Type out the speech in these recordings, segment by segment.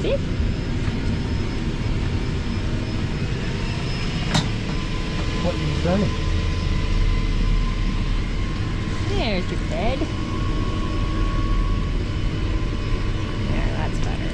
Bessie. What are you saying? There's your bed. There, that's better.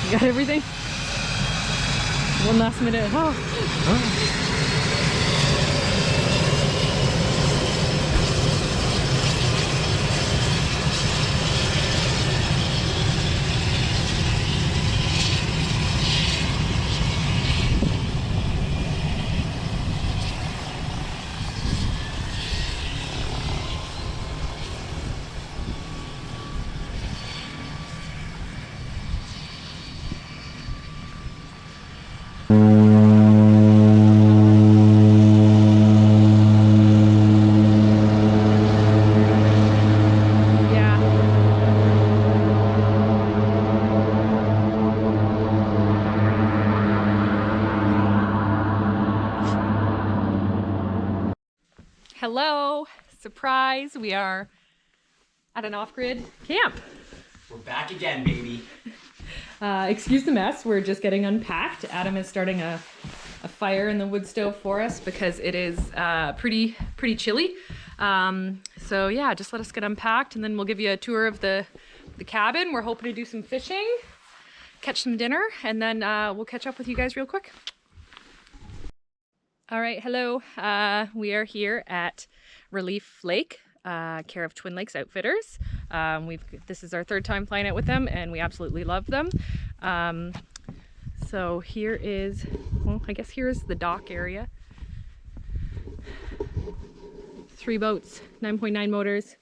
You got everything? One last minute. Oh. Hello, surprise, we are at an off-grid camp. We're back again, baby. Excuse the mess, we're just getting unpacked. Adam is starting a fire in the wood stove for us because it is pretty chilly. So yeah, just let us get unpacked and then we'll give you a tour of the cabin. We're hoping to do some fishing, catch some dinner, and then we'll catch up with you guys real quick. All right, hello. We are here at Relief Lake, care of Twin Lakes Outfitters. This is our third time flying out with them, and we absolutely love them. So here is, well, I guess here's the dock area. 3 boats, 9.9 motors.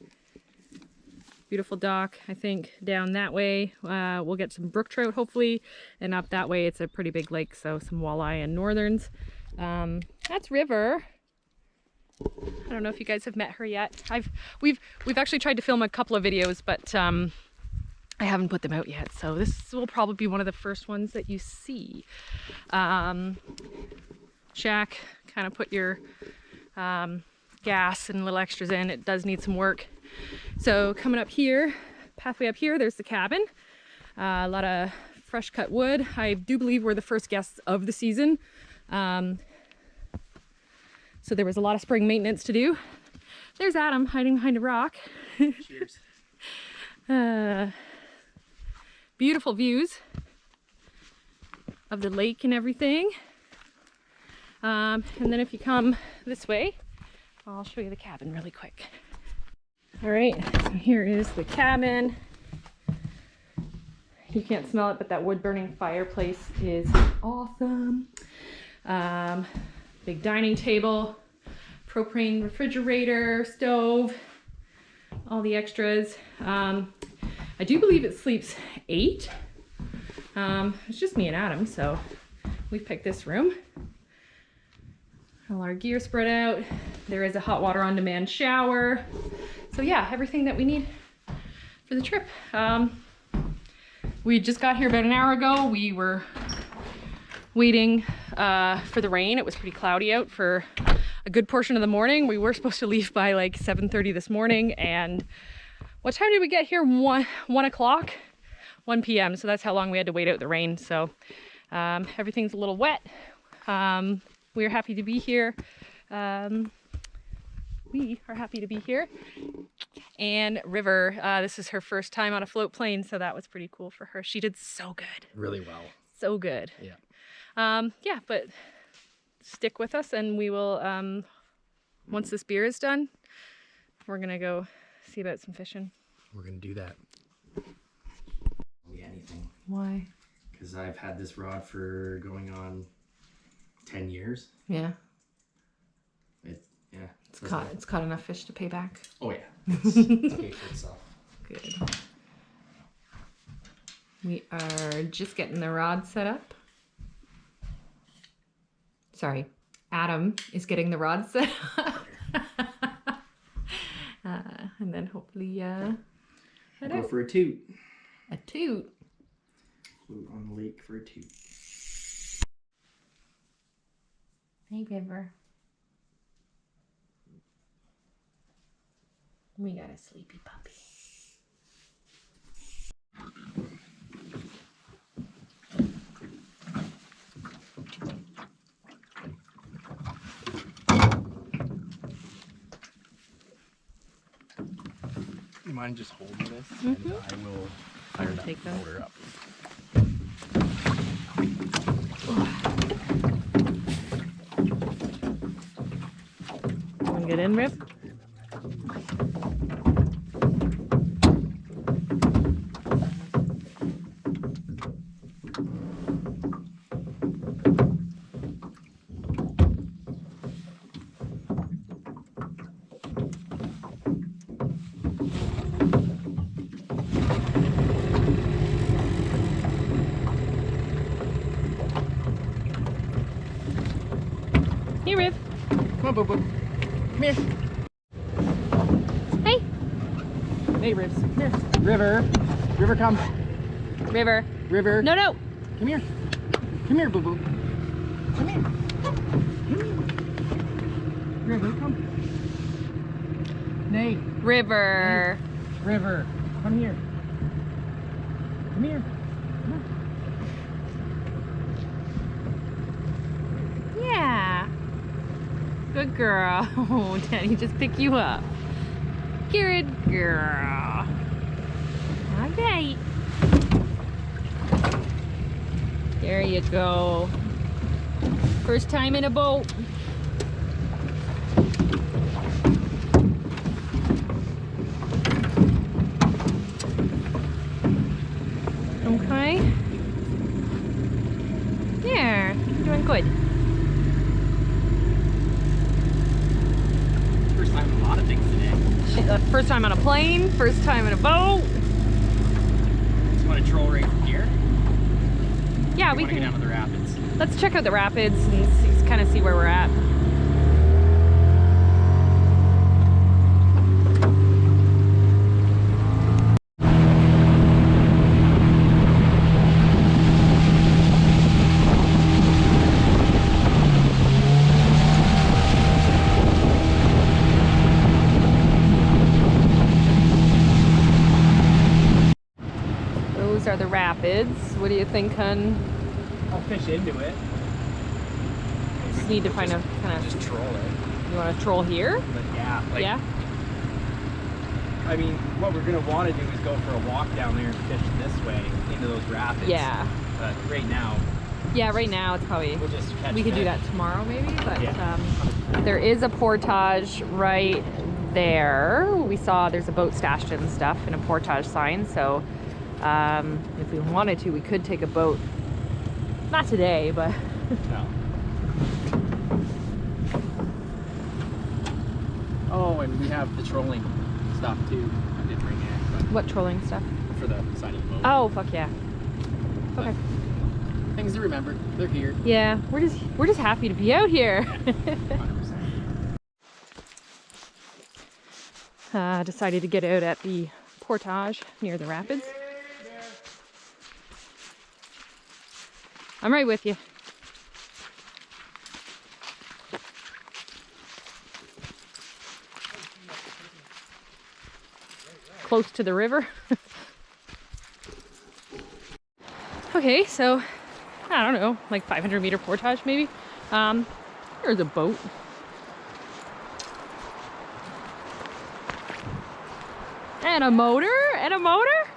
Beautiful dock. I think down that way we'll get some brook trout hopefully, and up that way it's a pretty big lake, so some walleye and northerns. That's River. I don't know if you guys have met her yet. We've actually tried to film a couple of videos, but I haven't put them out yet, so this will probably be one of the first ones that you see. Shack, kind of put your gas and little extras in. It does need some work. So coming up here, pathway up here, there's the cabin. A lot of fresh cut wood. I do believe we're the first guests of the season. So there was a lot of spring maintenance to do. There's Adam hiding behind a rock. Cheers. Beautiful views of the lake and everything. And then if you come this way, I'll show you the cabin really quick. All right, so here is the cabin. You can't smell it, but that wood burning fireplace is awesome. Big dining table, propane refrigerator, stove, all the extras. I do believe it sleeps 8. It's just me and Adam, so we've picked this room. All our gear spread out. There is a hot water on demand shower. So yeah, everything that we need for the trip. We just got here about an hour ago. We were waiting for the rain. It was pretty cloudy out for a good portion of the morning. We were supposed to leave by like 7:30 this morning, and what time did we get here? 1 o'clock, 1 p.m. So that's how long we had to wait out the rain. So everything's a little wet. We're happy to be here. We are happy to be here. And River, this is her first time on a float plane, so that was pretty cool for her. She did so good. Really well. So good. Yeah. Yeah, but stick with us and we will, once this beer is done, we're going to go see about some fishing. We're going to do that. Anything. Why? Because I've had this rod for going on 10 years. Yeah. Yeah. It's caught enough fish to pay back. Oh, yeah. It's paid for itself. Good. We are just getting the rod set up. Sorry, Adam is getting the rod set up. And then hopefully Go for a toot. A toot. Float on the lake for a toot. Hey, River. We got a sleepy puppy. You mind just holding this? And I will fire that Take those. motor up. You want to get in, Riv? Here, Riv. Come on, Boo Boo. Come here. Hey, Hey, Rivs. Come here. River. River, come. River. River. No, no. Come here. Come here, Boo Boo. Come here. Come here. River, come. Nay. River. River. Come here. Come here. Yeah. Good girl. Oh, Daddy just pick you up. Good girl. All right. There you go. First time in a boat. Okay. There. You're doing good. First time in a lot of things today. First time on a plane, first time in a boat. Just want to troll right from here. Yeah, We we want to get can. down to the rapids. Let's check out the rapids and kind of see where we're at. Those are the rapids. What do you think, hun? I'll fish into it. Just need to find a kind of. Just troll it. You want to troll here? But yeah, like, Yeah. I mean, what we're gonna want to do is go for a walk down there and fish this way into those rapids. Yeah. But right now, Yeah. Right now, it's probably. we'll just catch. We could do fish. that tomorrow, maybe. But Yeah. there is a portage right there. We saw there's a boat stashed and stuff and a portage sign. So if we wanted to, we could take a boat. Not today, but. No. Oh, and we have the trolling stuff too. I didn't bring it, What trolling stuff? but for the side of the boat. Oh, fuck yeah. Okay. Things to remember. They're here. Yeah, we're just happy to be out here. 100%. Decided to get out at the portage near the rapids. I'm right with you. Close to the river. Okay, so I don't know, like 500-meter portage maybe. There's a boat. And a motor? And a motor?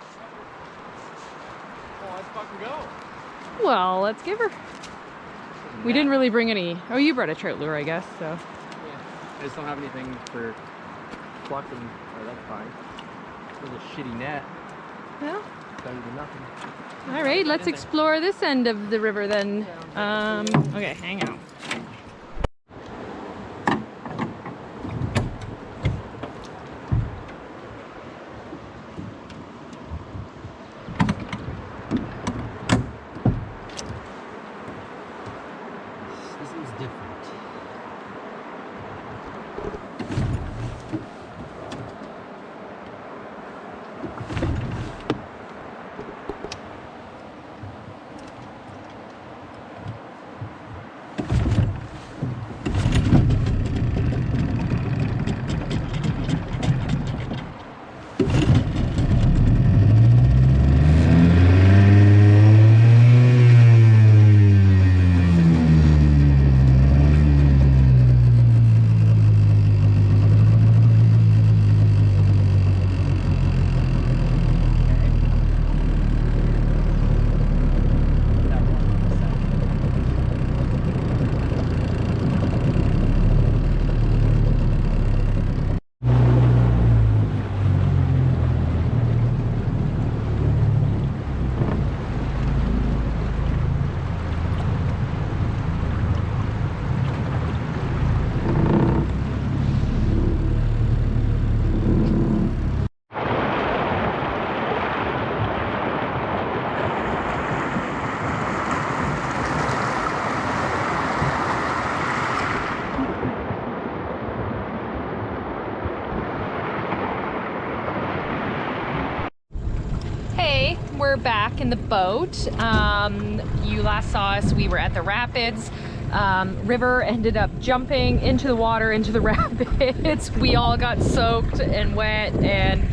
Well, let's fucking go. Well, let's give her. We didn't really bring any. Oh, you brought a trout lure, I guess, so. Yeah. I just don't have anything for plucking. Oh, that's fine. There's a shitty net. Well, Better than nothing. all right, let's explore this end of the river then. Okay, hang on. This is different. We're back in the boat. You last saw us, we were at the rapids. River ended up jumping into the water, into the rapids. We all got soaked and wet, and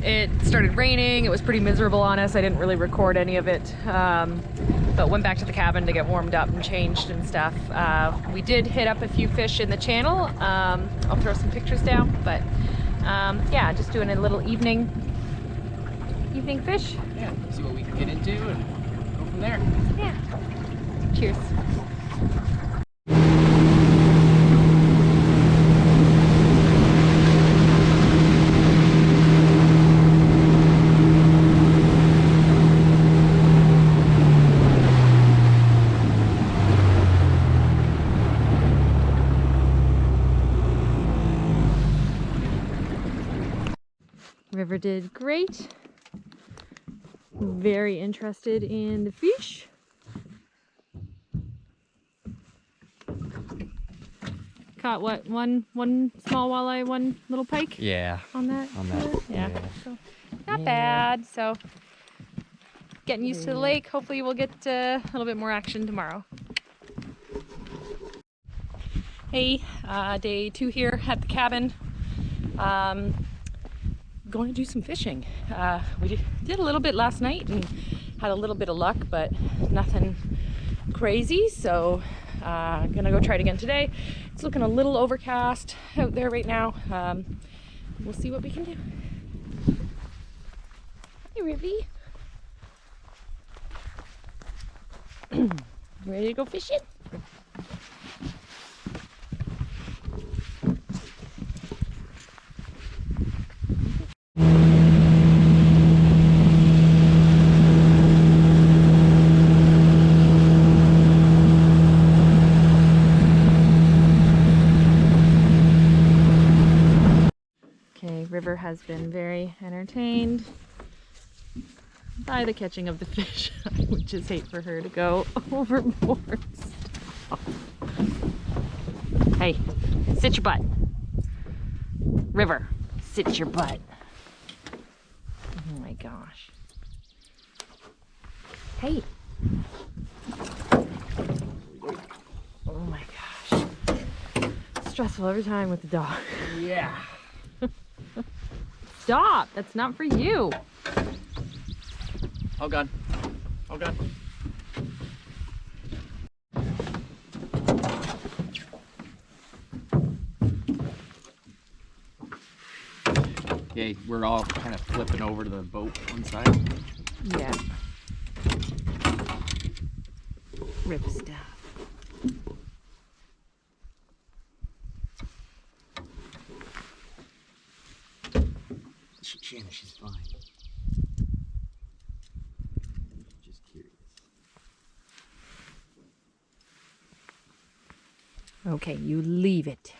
it started raining. It was pretty miserable on us. I didn't really record any of it, but went back to the cabin to get warmed up and changed and stuff. We did hit up a few fish in the channel. I'll throw some pictures down, but yeah, just doing a little evening fish. Yeah, see what we can get into and go from there. Yeah. Cheers. River did great. Very interested in the fish. Caught what, one small walleye, one little pike? Yeah. On that? Yeah. So not bad. So getting used to the lake. Hopefully we'll get a little bit more action tomorrow. Hey, day 2 here at the cabin. Going to do some fishing. We did a little bit last night and had a little bit of luck, but nothing crazy. So gonna go try it again today. It's looking a little overcast out there right now. We'll see what we can do. Hi, Rivy. Ready to go fishing? River has been very entertained by the catching of the fish. I would just hate for her to go overboard. Hey, sit your butt. River, sit your butt. Oh my gosh. Hey. Oh my gosh. Stressful every time with the dog. Yeah. Stop! That's not for you. All gone. Okay. Okay, we're all kind of flipping over to the boat one side. Yeah. Rip stuff. Shanna, she's fine. Just curious. Okay, you leave it.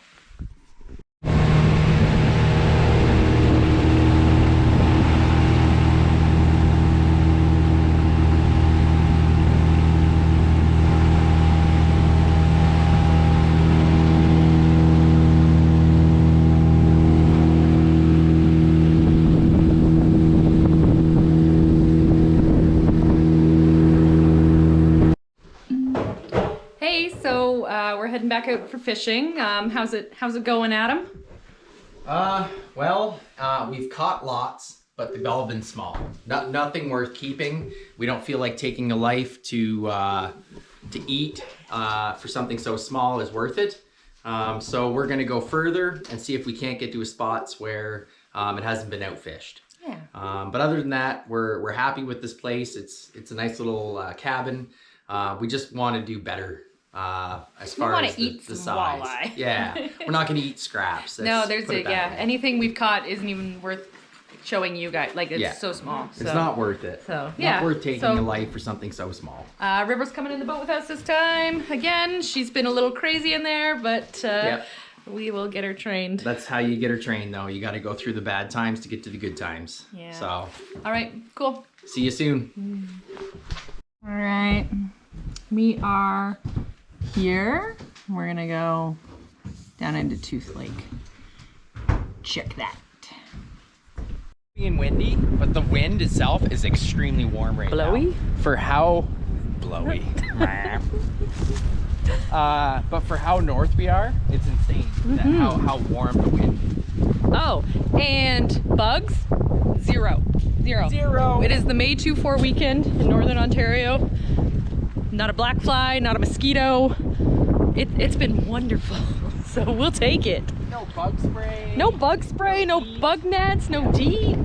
Hey, so we're heading back out for fishing. How's it going, Adam? Well, we've caught lots, but they've all been small. Nothing worth keeping. We don't feel like taking a life to eat for something so small is worth it. So we're gonna go further and see if we can't get to spots where it hasn't been outfished. Yeah. But other than that, we're happy with this place. It's a nice little cabin. We just want to do better as far as the size. Walleye. Yeah, we're not gonna eat scraps. No, there's put it that yeah. way. Anything we've caught isn't even worth showing you guys. Like it's so small. It's not worth it. So Not worth taking a life for something so small. River's coming in the boat with us this time. Again, she's been a little crazy in there, but we will get her trained. That's how you get her trained, though. You got to go through the bad times to get to the good times. Yeah. So. All right. Cool. See you soon. All right. We are here. We're gonna go down into Tooth Lake. Check that. Being windy, but the wind itself is extremely warm right Blowy? now. For how blowy. But for how north we are, it's insane. That how warm the wind. Oh, and bugs? Zero. It is the May 2-4 weekend in Northern Ontario. Not a black fly, not a mosquito. It's been wonderful. So we'll take it. No bug spray. No bug spray, no bug nets, no DEET.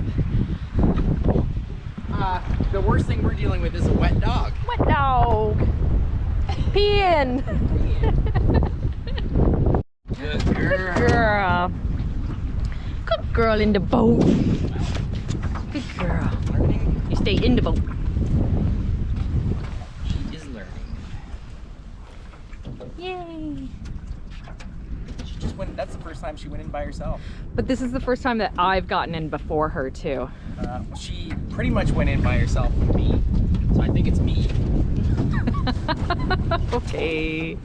The worst thing we're dealing with is a wet dog. Wet dog. Peeing. Good girl. Girl. Good girl in the boat. Good girl. You stay in the boat. She is learning. Yay. She just went. That's the first time she went in by herself. But this is the first time that I've gotten in before her too. She pretty much went in by herself with me. So I think it's me. Okay.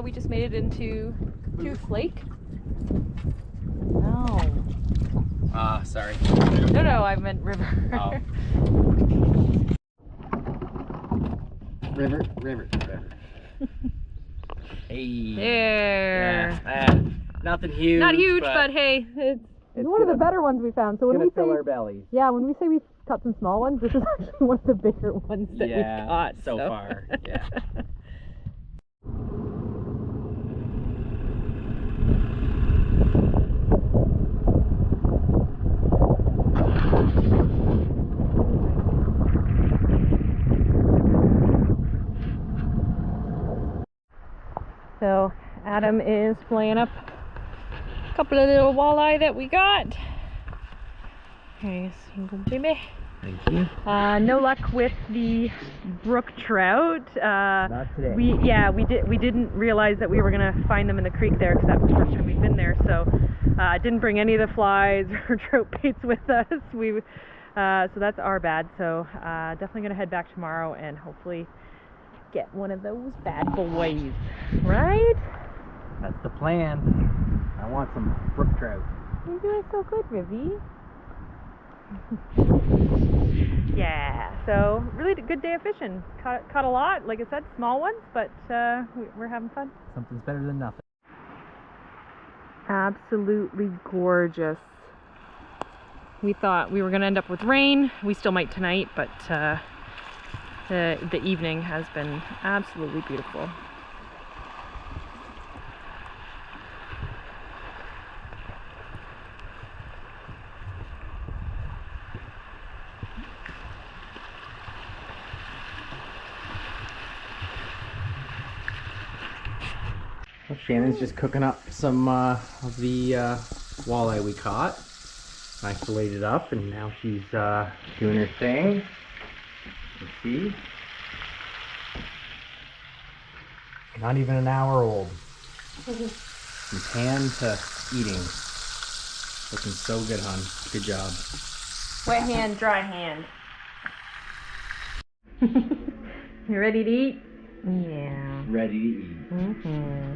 We just made it into Tooth Lake. No. Sorry. No, I meant river. Oh. River. Hey. There. Yeah, nothing huge. Not huge, but hey, it's one of the better ones we found. So when we fill say our bellies. yeah, when we say we've caught some small ones, this is actually one of the bigger ones that we've caught so far. Yeah. Adam is flaying up a couple of little walleye that we got. Okay, single baby. Thank you. No luck with the brook trout. Not today. We didn't realize that we were gonna find them in the creek there because that was the first time we've been there. So didn't bring any of the flies or trout baits with us. So that's our bad. So definitely gonna head back tomorrow and hopefully get one of those bad boys. Right? That's the plan. I want some brook trout. You're doing so good, Rivy. Yeah, so really good day of fishing. Caught a lot, like I said, small ones, but we're having fun. Something's better than nothing. Absolutely gorgeous. We thought we were going to end up with rain. We still might tonight, but the evening has been absolutely beautiful. Shannon's just cooking up some of the walleye we caught. I filleted it up and now she's doing her thing. You see? Not even an hour old. From pan to eating. Looking so good, hon. Good job. Wet hand, dry hand. You ready to eat? Yeah. Ready to eat. Mm-hmm.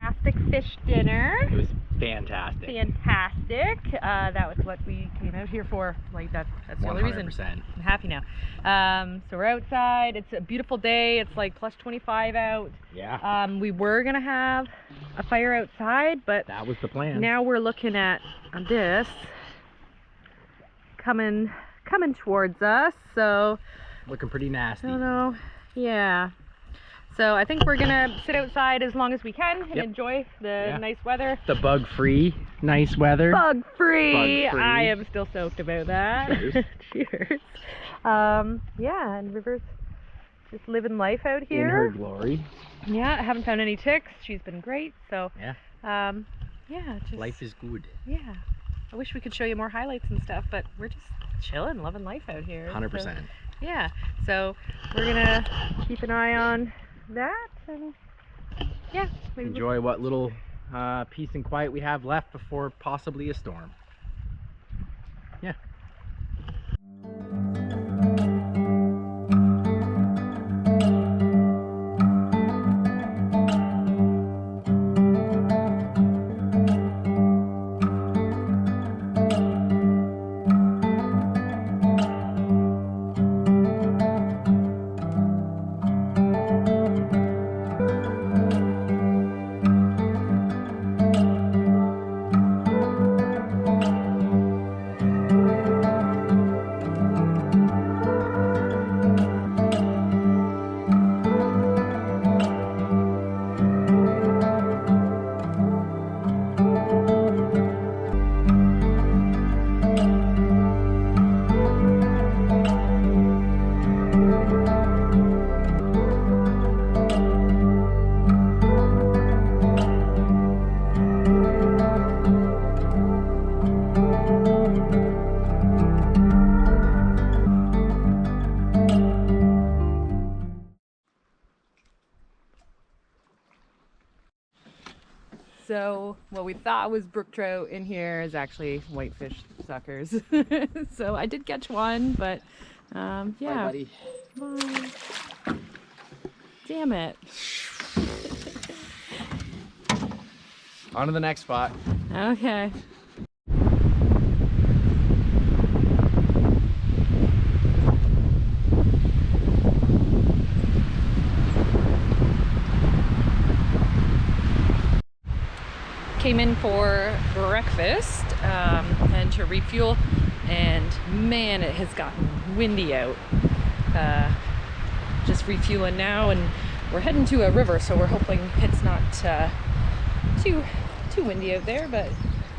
Fantastic fish dinner. It was fantastic. Fantastic. That was what we came out here for. Like that's the only reason. 100%. I'm happy now. So we're outside. It's a beautiful day. It's like plus 25 out. Yeah. We were gonna have a fire outside, but That was the plan. now we're looking at this coming towards us. So Looking pretty nasty. I don't know. Yeah. So I think we're gonna sit outside as long as we can and enjoy the nice weather. The bug-free, nice weather. Bug-free. Bug-free. I am still stoked about that. Cheers. Cheers. Yeah, and River's just living life out here. In her glory. Yeah, I haven't found any ticks. She's been great. So Yeah. yeah, just Life is good. yeah. I wish we could show you more highlights and stuff, but we're just chilling, loving life out here. 100%. So, yeah. So we're gonna keep an eye on that and yeah, maybe Enjoy what little peace and quiet we have left before possibly a storm. Yeah. So what we thought was brook trout in here is actually whitefish suckers. So I did catch one, but yeah. Bye, buddy. Bye. Damn it. On to the next spot. Okay. Came in for breakfast and to refuel, and man, it has gotten windy out. Just refueling now, and we're heading to a river, so we're hoping it's not too windy out there, but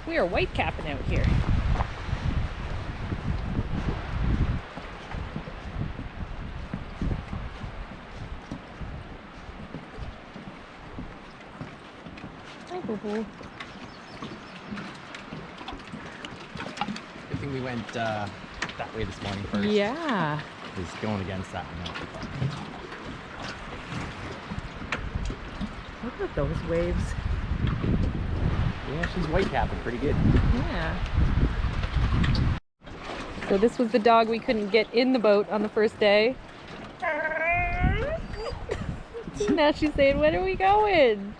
we are white capping out here. Mhm. Good thing we went that way this morning first. Yeah. Because going against that one. Look at those waves. Yeah, she's whitecapping pretty good. Yeah. So this was the dog we couldn't get in the boat on the first day. Now she's saying, when are we going?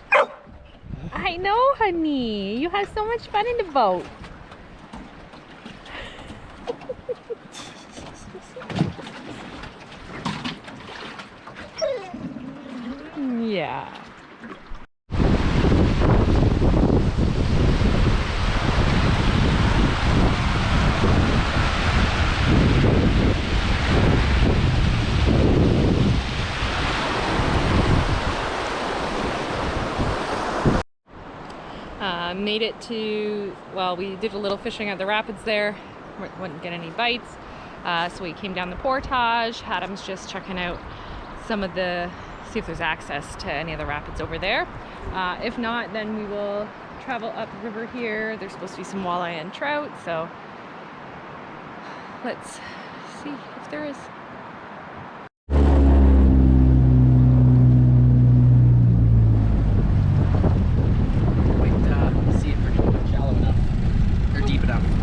I know, honey. You have so much fun in the boat. Yeah. Made it to, well, we did a little fishing at the rapids there. Wouldn't get any bites. So we came down the portage. Adam's just checking out some of the, see if there's access to any of the rapids over there. If not, then we will travel up the river here. There's supposed to be some walleye and trout, so let's see if there is.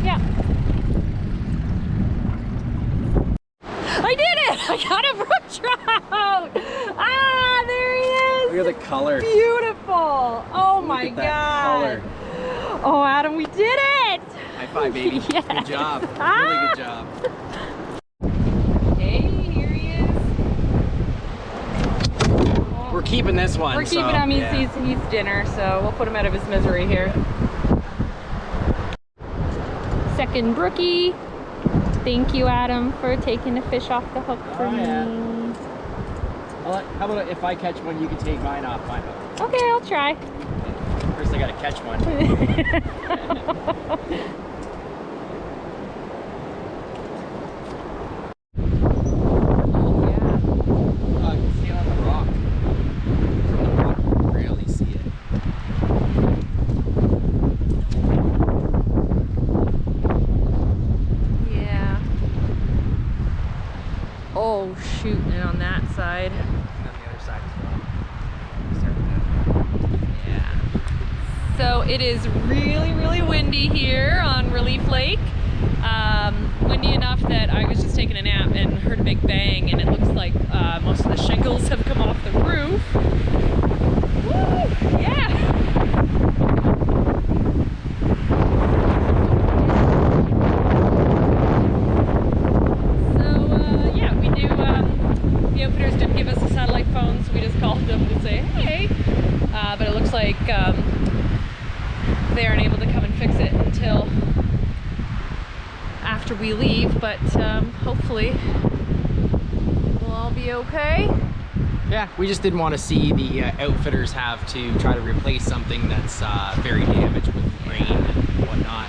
Yeah. I did it! I got a brook trout! Ah, there he is! Look at the color. Beautiful! Oh my God! Color. Oh, Adam, we did it! High five, baby. Yes. Good job. Ah. Really good job. Hey, here he is. Oh. We're keeping this one. We're keeping him. He's dinner, so we'll put him out of his misery here. Second brookie. Thank you, Adam, for taking the fish off the hook for me. Yeah. Well, how about if I catch one, you can take mine off my hook? Okay, I'll try. First, I gotta catch one. I can see it on the rock. From the rock, you can really see it. Oh shoot, and on that side. And on the other side as well. Yeah. So it is really, really windy here on Relief Lake. Windy enough that I was just taking a nap and heard a big bang, and it looks like most of the shingles have come off the roof. Woo! Yeah! The outfitters didn't give us a satellite phone, so we just called them to say, hey. But it looks like they aren't able to come and fix it until after we leave, but hopefully we'll all be okay. Yeah, we just didn't want to see the outfitters have to try to replace something that's very damaged with rain and whatnot.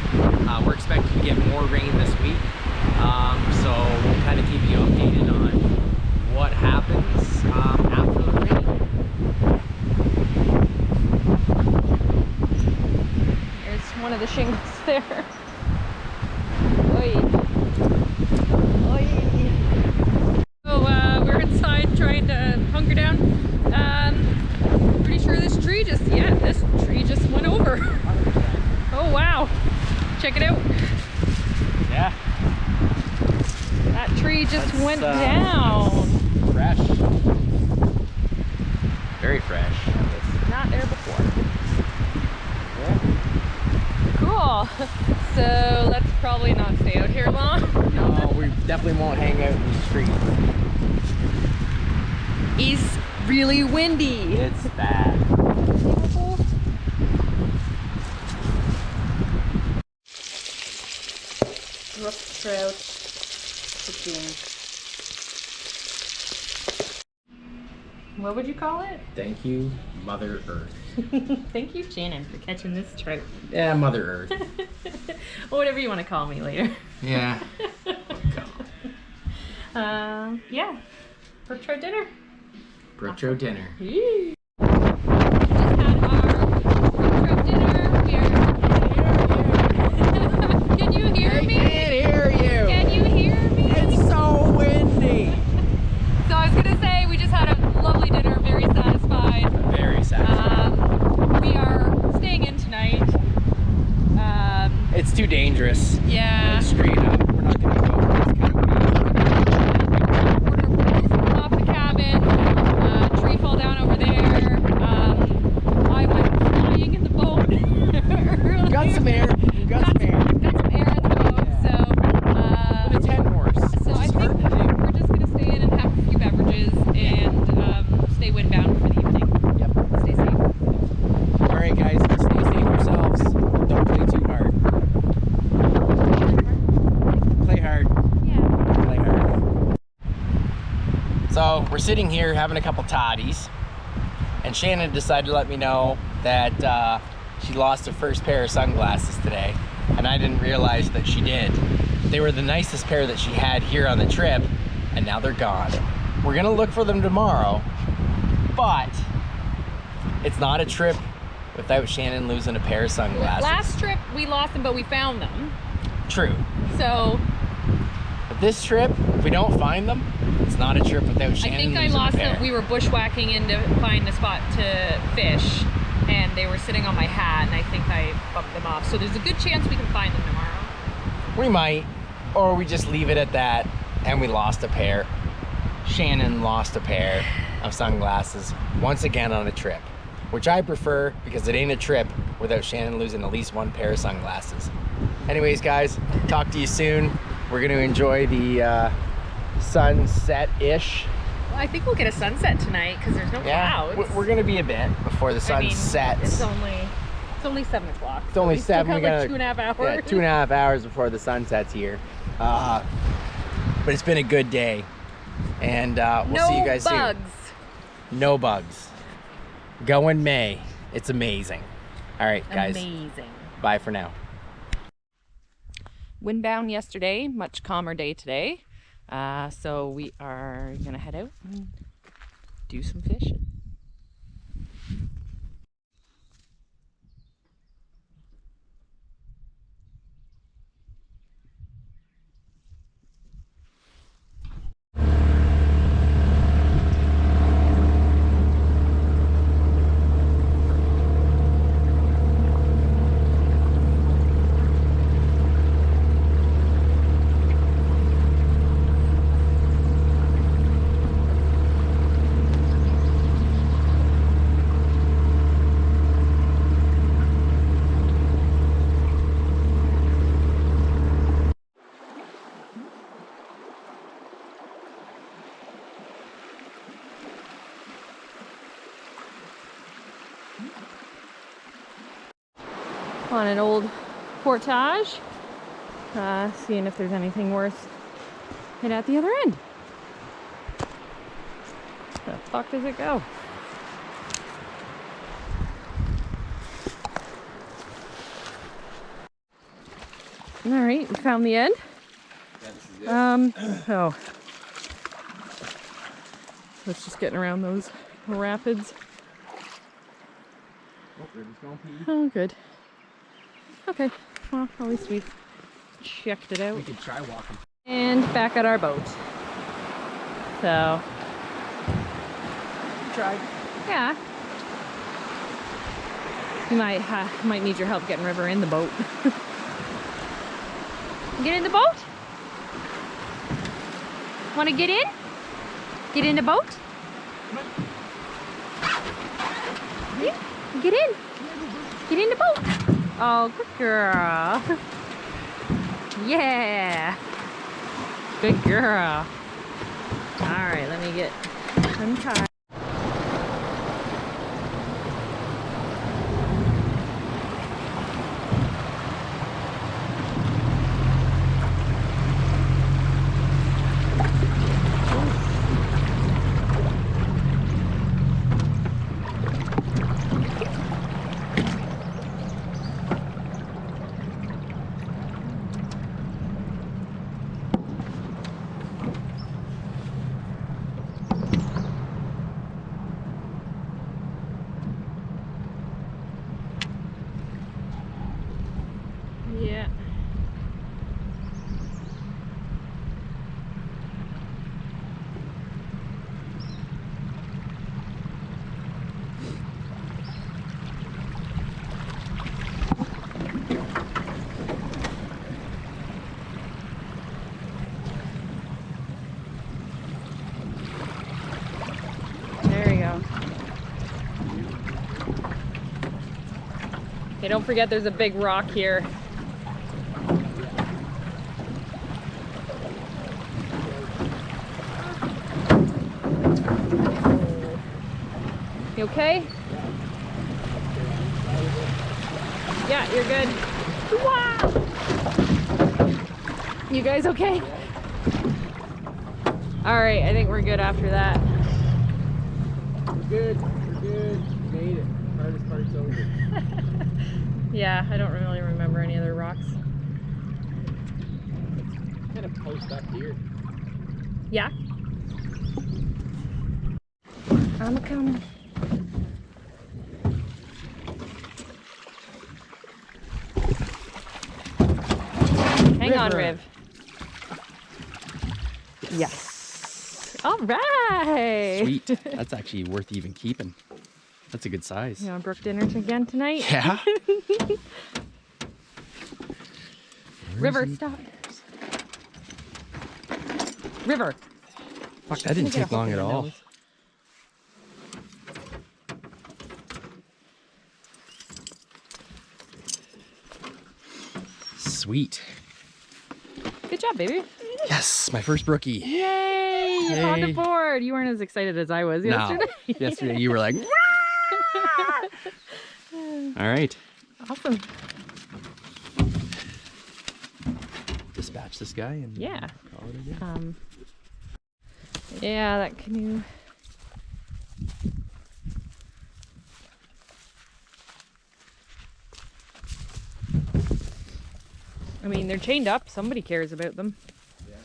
We're expecting to get more rain this week, so we'll kind of keep you updated on what happens after the rain. There's one of the shingles there. Oy. Oy. So we're inside trying to hunker down. Pretty sure this tree just went over. Oh wow. Check it out. Yeah. That tree just went down. Fresh. Very fresh. It's not there before. Yeah. Cool. So let's probably not stay out here long. No, we definitely won't hang out in these trees. It's really windy. It's bad. Brook trout. What would you call it? Thank you, Mother Earth. Thank you, Shannon, for catching this trout. Yeah, Mother Earth. Or whatever you want to call me later. Yeah. Yeah. Brook trout dinner. Brook trout dinner. Yee. Just had our brook trout dinner. So we're sitting here having a couple toddies, and Shannon decided to let me know that she lost her first pair of sunglasses today, and I didn't realize that she did. They were the nicest pair that she had here on the trip, and now they're gone. We're gonna look for them tomorrow, but it's not a trip without Shannon losing a pair of sunglasses. Last trip we lost them, but we found them. True. So But this trip, if we don't find them, it's not a trip without Shannon I think I losing lost a pair. them. We were bushwhacking in to find a spot to fish, and they were sitting on my hat, and I think I bumped them off. So there's a good chance we can find them tomorrow. We might, or we just leave it at that, and we lost a pair. Shannon lost a pair of sunglasses once again on a trip, which I prefer because it ain't a trip without Shannon losing at least one pair of sunglasses. Anyways, guys, talk to you soon. We're gonna enjoy the sunset-ish. Well, I think we'll get a sunset tonight because there's no clouds. We're gonna be a bit before the sun sets. It's only 7 o'clock. It's only 7. We got like 2.5 hours. Yeah, 2.5 hours before the sun sets here. But it's been a good day, and we'll see you guys soon. No bugs. No bugs. Go in May. It's amazing. All right, guys. Amazing. Bye for now. Windbound yesterday, much calmer day today. So we are gonna head out and do some fishing. On an old portage, seeing if there's anything worth it at the other end. Where the fuck does it go? All right, we found the end. Yeah, this is it. Oh, it's just getting around those rapids. Oh, they're just going pee. Oh, good. Okay, well, at least we've checked it out. We could try walking. And back at our boat. So, Try. yeah. You might need your help getting River in the boat. Get in the boat? Want to get in? Get in the boat? Yeah, get in. Get in the boat. Oh, good girl. Yeah. Good girl. All right, let me get untied. Yeah. There you go. Okay, don't forget there's a big rock here. You okay? Yeah, you're good. Wow! You guys okay? All right, I think we're good after that. We're good. We're good. We made it. Hardest part's over. Yeah, I don't really remember any other rocks. Kind of post up here. Yeah. I'm coming. Hang on, Riv. Yes. All right. Sweet. That's actually worth even keeping. That's a good size. You want brook dinner again tonight? Yeah. River, stop. River. Fuck, that didn't take long at all. Sweet. Good job, baby. Yes, my first brookie. Yay! You're on the board. You weren't as excited as I was yesterday. No. Yesterday you were like, all right. Awesome. Dispatch this guy and Yeah. call it a day. Yeah, that canoe. I mean, they're chained up. Somebody cares about them. Yeah.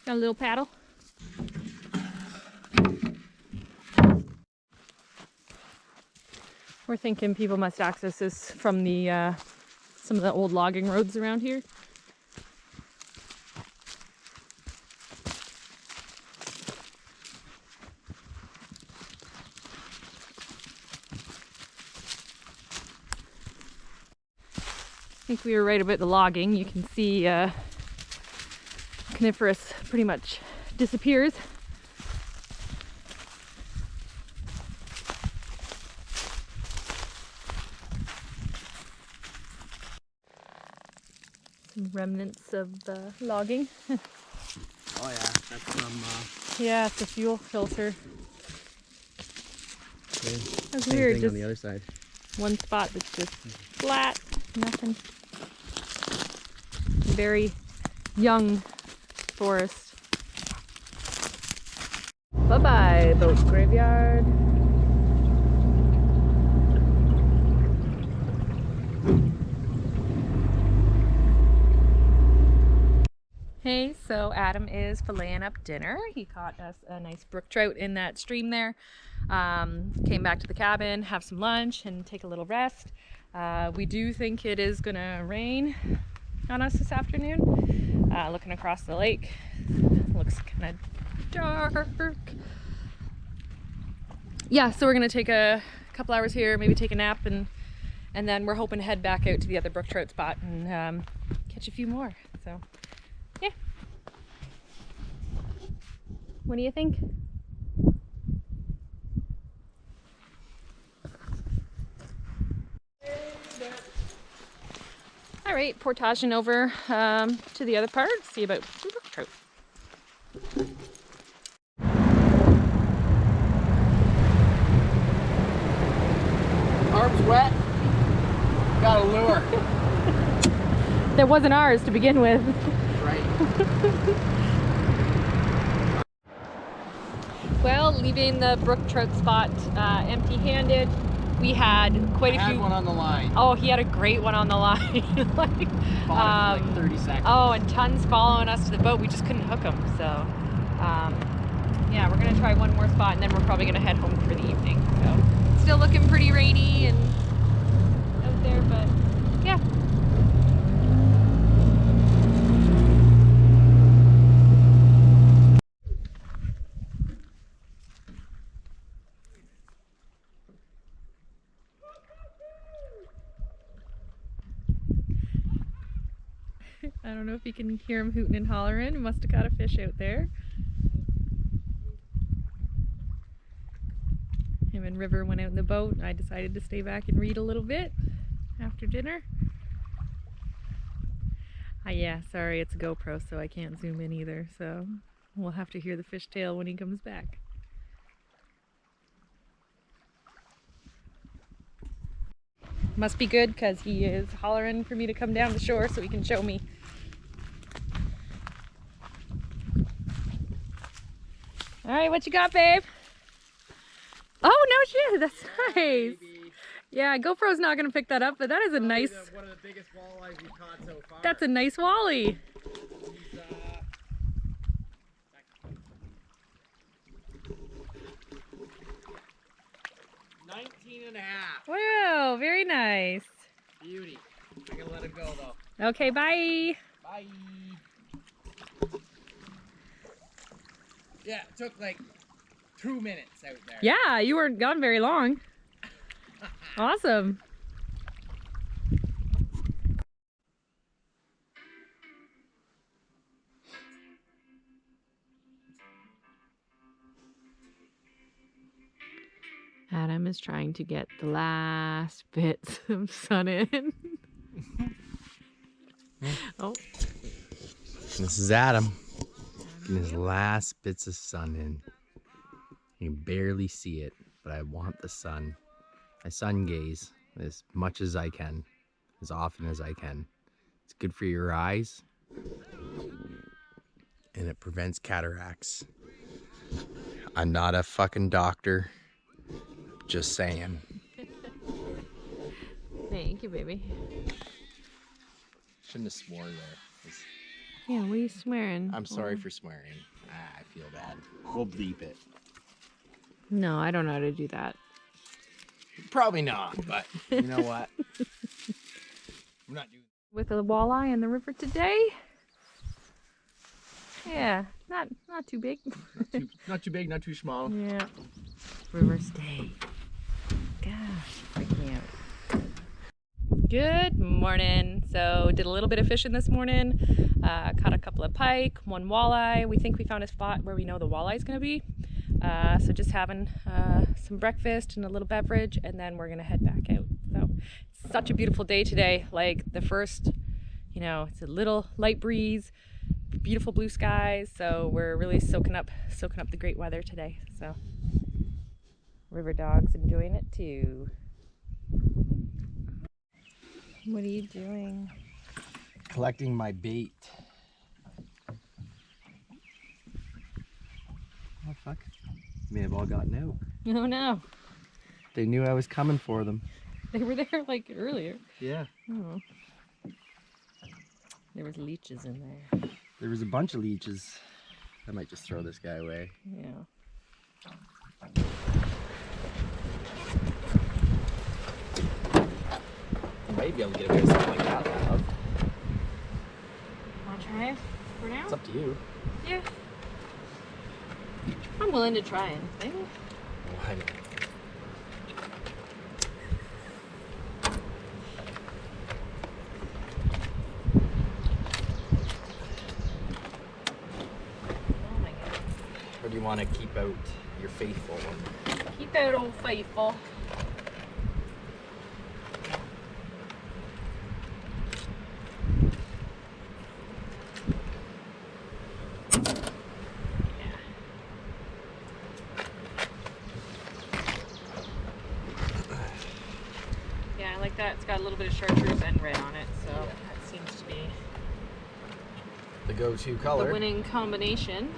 Got a little paddle. We're thinking people must access this from the some of the old logging roads around here. I think we were right about the logging. You can see coniferous pretty much disappears. Some remnants of the logging. Oh yeah, that's from Yeah, it's a fuel filter. That's same weird. thing Just on the other side. one spot that's just flat, nothing. Very young forest. Bye-bye, boat graveyard. Hey, so Adam is filleting up dinner. He caught us a nice brook trout in that stream there. Came back to the cabin, have some lunch, and take a little rest. We do think it is gonna rain on us this afternoon. Looking across the lake, looks kind of dark. Yeah, so we're gonna take a couple hours here, maybe take a nap, and then we're hoping to head back out to the other brook trout spot and catch a few more. So, yeah. What do you think? All right, portaging over to the other part, see about some brook trout. Arms wet. Got a lure. That wasn't ours to begin with. Right. Well, leaving the brook trout spot empty-handed. We had quite a few. Had one on the line. Oh, he had a great one on the line. Like, Fought it for like 30 seconds. oh, and tons following us to the boat. We just couldn't hook them. So, yeah, we're gonna try one more spot, and then we're probably gonna head home for the evening. So, still looking pretty rainy and out there, but yeah. I don't know if you can hear him hooting and hollering. Must have caught a fish out there. Him and River went out in the boat. I decided to stay back and read a little bit after dinner. Yeah, sorry, it's a GoPro, so I can't zoom in either. So we'll have to hear the fishtail when he comes back. Must be good because he is hollering for me to come down the shore so he can show me. All right, what you got, babe? Oh, no shit, that's nice. Baby. Yeah, GoPro's not gonna pick that up, but that is a nice. One of the biggest walleyes we've caught so far. That's a nice wally. He's 19 and a half. Wow, very nice. Beauty. I'm gonna let him go though. Okay, bye. Bye. Yeah, it took like 2 minutes out there. Yeah, you weren't gone very long. Awesome. Adam is trying to get the last bits of sun in. Oh. This is Adam. Getting his last bits of sun in. You can barely see it, but I want the sun. I sun gaze as much as I can, as often as I can. It's good for your eyes, and it prevents cataracts. I'm not a fucking doctor, just saying. Thank you, baby. Shouldn't have swore there. Yeah, what are you swearing? I'm sorry for swearing. I feel bad. We'll bleep it. No, I don't know how to do that. Probably not, but you know what? I'm not doing. With a walleye in the river today. Yeah, not too big. Not too big, not too small. Yeah. River stay. Gosh, freak me out. Good morning. So did a little bit of fishing this morning. Caught a couple of pike, one walleye. We think we found a spot where we know the walleye's gonna be. So just having some breakfast and a little beverage, and then we're gonna head back out. So it's such a beautiful day today. Like the first, you know, it's a little light breeze, beautiful blue skies. So we're really soaking up the great weather today. So river dog's enjoying it too. What are you doing? Collecting my bait. Oh fuck. May have all gotten out. Oh no. They knew I was coming for them. They were there like earlier. Yeah. Oh. There was leeches in there. There was a bunch of leeches. I might just throw this guy away. Yeah. Might be able to get away with something like that, love. Wanna try it for now? It's up to you. Yeah. I'm willing to try anything. Why not? Oh my god. Or do you want to keep out your faithful one? Keep out old faithful. I like that. It's got a little bit of chartreuse and red on it, so that seems to be The go-to color. the winning combination.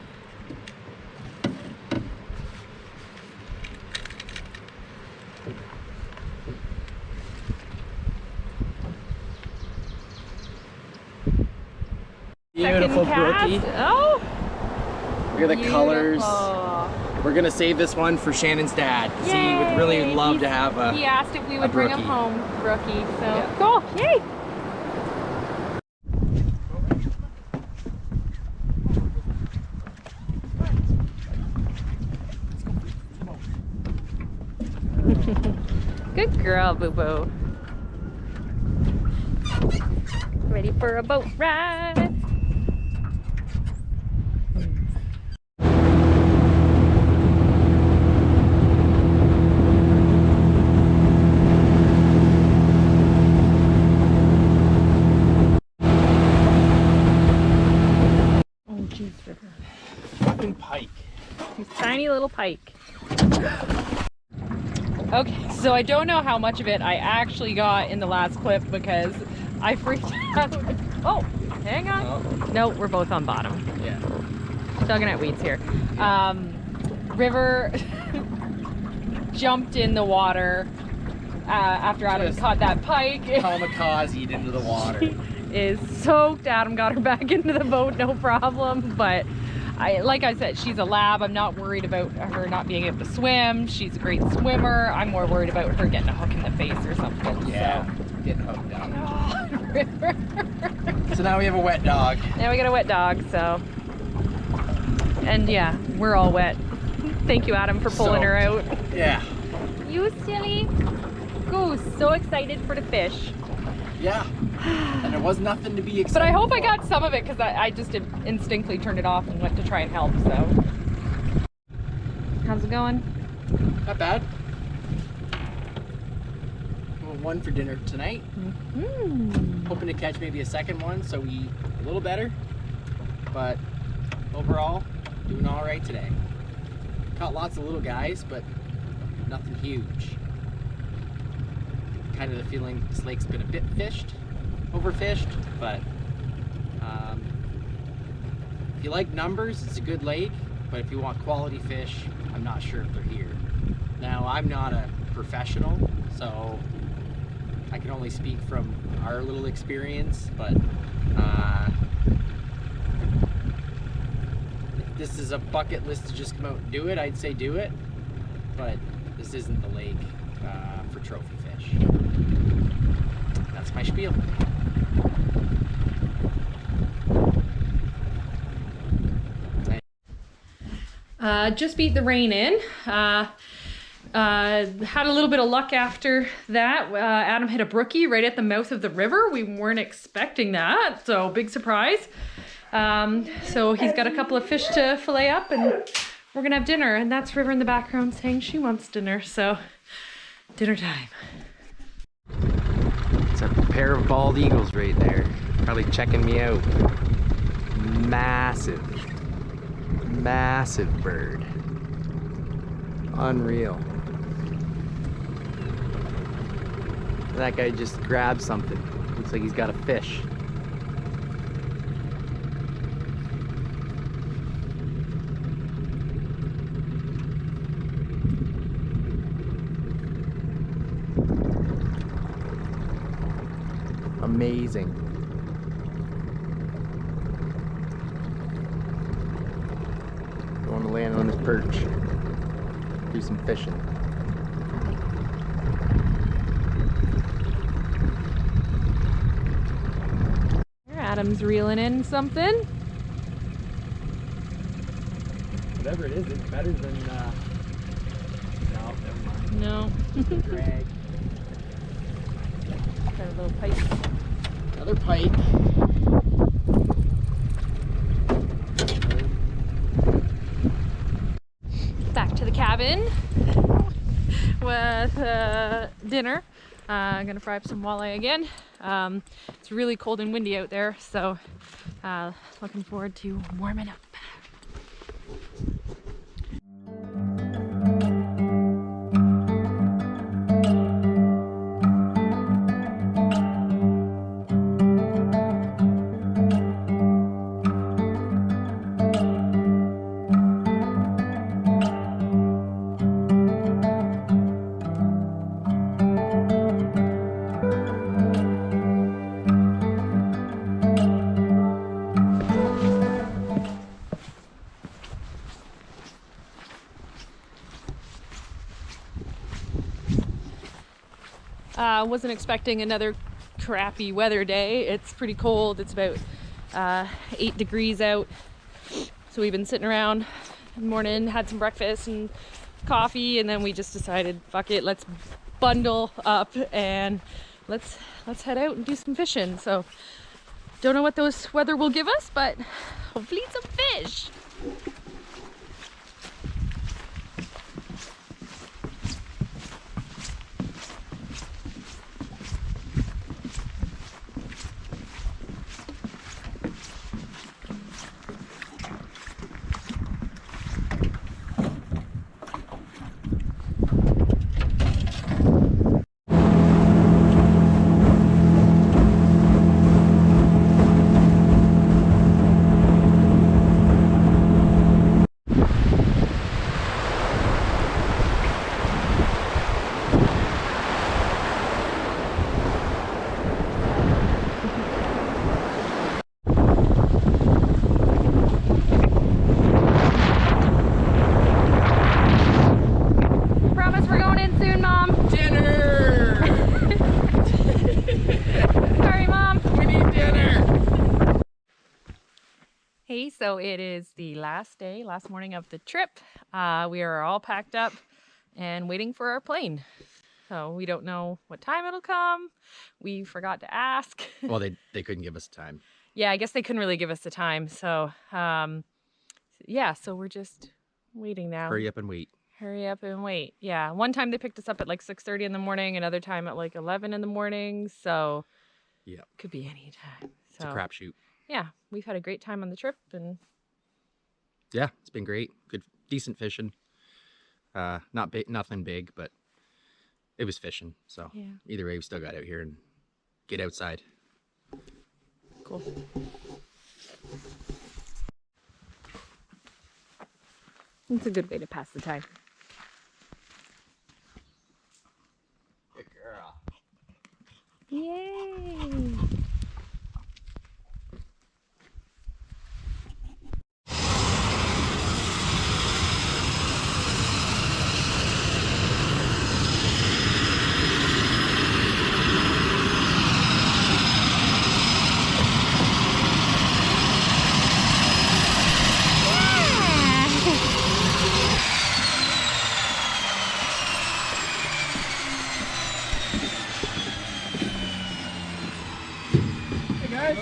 Beautiful brookie. Oh! Look at the colors. Beautiful. We're gonna save this one for Shannon's dad. He would really love to have a. He asked if we would bring him brookie. home, brookie. So Yeah. cool! Yay! Good girl, Boo Boo. Ready for a boat ride? Fucking pike. These tiny little pike. Okay, so I don't know how much of it I actually got in the last clip because I freaked out. Oh, hang on. Oh. No, we're both on bottom. Yeah. Tugging at weeds here. River jumped in the water after Adam Just caught that pike. Kamikaze into the water. Is soaked. Adam got her back into the boat, no problem. But like I said, she's a lab. I'm not worried about her not being able to swim. She's a great swimmer. I'm more worried about her getting a hook in the face or something. Yeah. So. Getting hooked up. Oh, River. So now we have a wet dog. Now we got a wet dog, so. And yeah, we're all wet. Thank you, Adam, for pulling her out. Yeah. You silly goose. So excited for the fish. Yeah. And there was nothing to be excited But I hope for. I got some of it because I just instinctively turned it off and went to try and help, so. How's it going? Not bad. Well, one for dinner tonight. Mm-hmm. Hoping to catch maybe a second one so we eat a little better. But overall, doing all right today. Caught lots of little guys, but nothing huge. Kind of the feeling this lake's been a bit overfished, but if you like numbers, it's a good lake, but if you want quality fish, I'm not sure if they're here. Now, I'm not a professional, so I can only speak from our little experience, but if this is a bucket list to just come out and do it, I'd say do it, but this isn't the lake for trophy fish. That's my spiel. Just beat the rain in. Had a little bit of luck after that. Adam hit a brookie right at the mouth of the river. We weren't expecting that, so big surprise. So he's got a couple of fish to fillet up and we're gonna have dinner, and that's River in the background saying she wants dinner, so dinner time. It's a pair of bald eagles right there, probably checking me out. Massive bird. Unreal. That guy just grabbed something. Looks like he's got a fish. Amazing. Going to land on his perch. Do some fishing. Adam's reeling in something. Whatever it is, it's better than no, never mind. No. Drag. Got a little pike. Another pike. Back to the cabin with dinner. I'm gonna fry up some walleye again. It's really cold and windy out there, so looking forward to warming up. Wasn't expecting another crappy weather day. It's pretty cold. It's about 8 degrees out. So we've been sitting around in the morning, had some breakfast and coffee, and then we just decided, fuck it, let's bundle up and let's head out and do some fishing. So don't know what those weather will give us, but hopefully some fish. Hey, so it is the last day, last morning of the trip. We are all packed up and waiting for our plane. So we don't know what time it'll come. We forgot to ask. Well, they couldn't give us a time. Yeah, I guess they couldn't really give us the time. So, yeah, so we're just waiting now. Hurry up and wait. Hurry up and wait. Yeah, one time they picked us up at like 6:30 in the morning, another time at like 11 in the morning. So, Yeah, could be any time. it's a crapshoot. Yeah, we've had a great time on the trip, and Yeah, it's been great. Good, decent fishing. Not big, nothing big, but it was fishing. So yeah, either way, we still got out here and get outside. cool. It's a good way to pass the time. Good girl. Yay!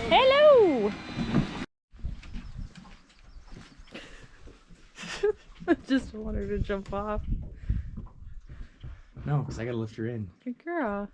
Hello! I just wanted to jump off. No, because I gotta lift her in. Good girl.